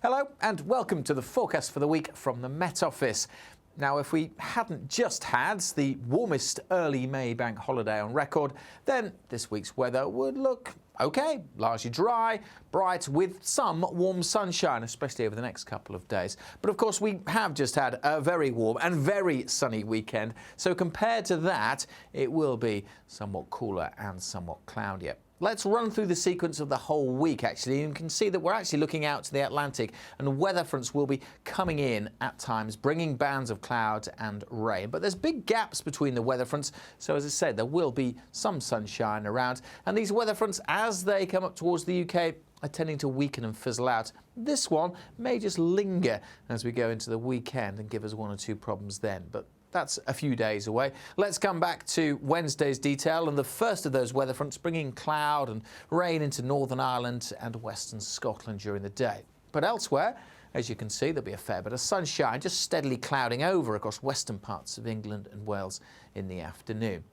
Hello and welcome to the forecast for the week from the Met Office. Now, if we hadn't just had the warmest early May bank holiday on record, then this week's weather would look okay, largely dry, bright with some warm sunshine, especially over the next couple of days. But of course, we have just had a very warm and very sunny weekend. So compared to that, it will be somewhat cooler and somewhat cloudier. Let's run through the sequence of the whole week, actually, and you can see that we're actually looking out to the Atlantic, and weather fronts will be coming in at times, bringing bands of cloud and rain. But there's big gaps between the weather fronts, so as I said, there will be some sunshine around. And these weather fronts, as they come up towards the UK, are tending to weaken and fizzle out. This one may just linger as we go into the weekend and give us one or two problems then. But that's a few days away. Let's come back to Wednesday's detail, and the first of those weather fronts bringing cloud and rain into Northern Ireland and Western Scotland during the day. But elsewhere, as you can see, there'll be a fair bit of sunshine, just steadily clouding over across western parts of England and Wales in the afternoon.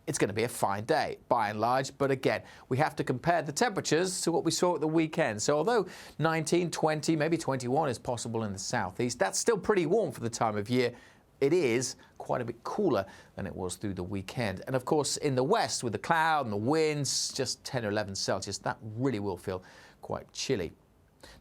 It's going to be a fine day, by and large, but again, we have to compare the temperatures to what we saw at the weekend. So although 19, 20, maybe 21 is possible in the southeast, that's still pretty warm for the time of year. It is quite a bit cooler than it was through the weekend. And of course, in the west, with the cloud and the winds, just 10 or 11 Celsius, that really will feel quite chilly.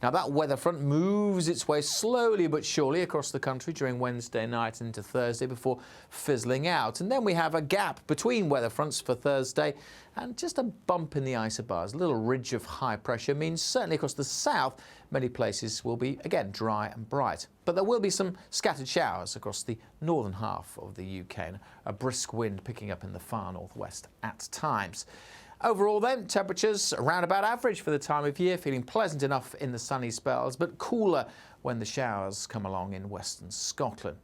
Now, that weather front moves its way slowly but surely across the country during Wednesday night into Thursday before fizzling out. And then we have a gap between weather fronts for Thursday and just a bump in the isobars. A little ridge of high pressure means certainly across the south, many places will be, again, dry and bright. But there will be some scattered showers across the northern half of the UK, and a brisk wind picking up in the far northwest at times. Overall then, temperatures around about average for the time of year, feeling pleasant enough in the sunny spells, but cooler when the showers come along in western Scotland.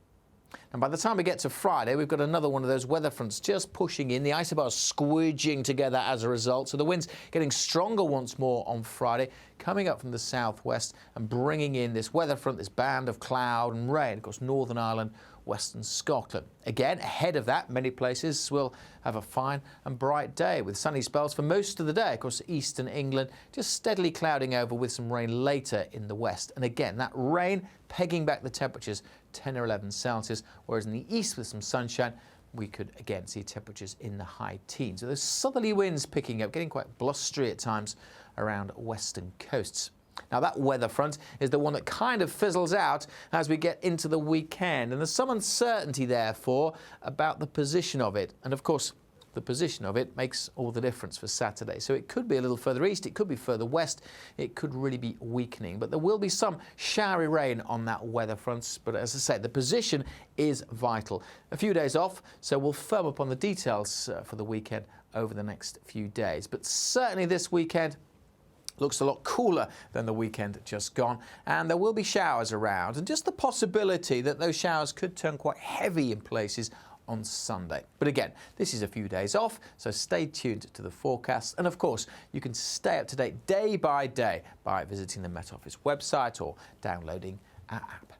And by the time we get to Friday, we've got another one of those weather fronts just pushing in, the isobars squidging together as a result. So the winds getting stronger once more on Friday, coming up from the southwest and bringing in this weather front, this band of cloud and rain across Northern Ireland, western Scotland. Again, ahead of that, many places will have a fine and bright day with sunny spells for most of the day across eastern England, just steadily clouding over with some rain later in the west. And again, that rain pegging back the temperatures 10 or 11 Celsius, whereas in the east with some sunshine, we could again see temperatures in the high teens. So those southerly winds picking up, getting quite blustery at times around western coasts. Now, that weather front is the one that kind of fizzles out as we get into the weekend, and there's some uncertainty, therefore, about the position of it. And of course, the position of it makes all the difference for Saturday. So it could be a little further east, it could be further west, it could really be weakening. But there will be some showery rain on that weather front. But as I say, the position is vital. A few days off, so we'll firm up on the details for the weekend over the next few days. But certainly this weekend looks a lot cooler than the weekend just gone, and there will be showers around, and just the possibility that those showers could turn quite heavy in places on Sunday. But again, this is a few days off, so stay tuned to the forecast. And of course, you can stay up to date day by day by visiting the Met Office website or downloading our app.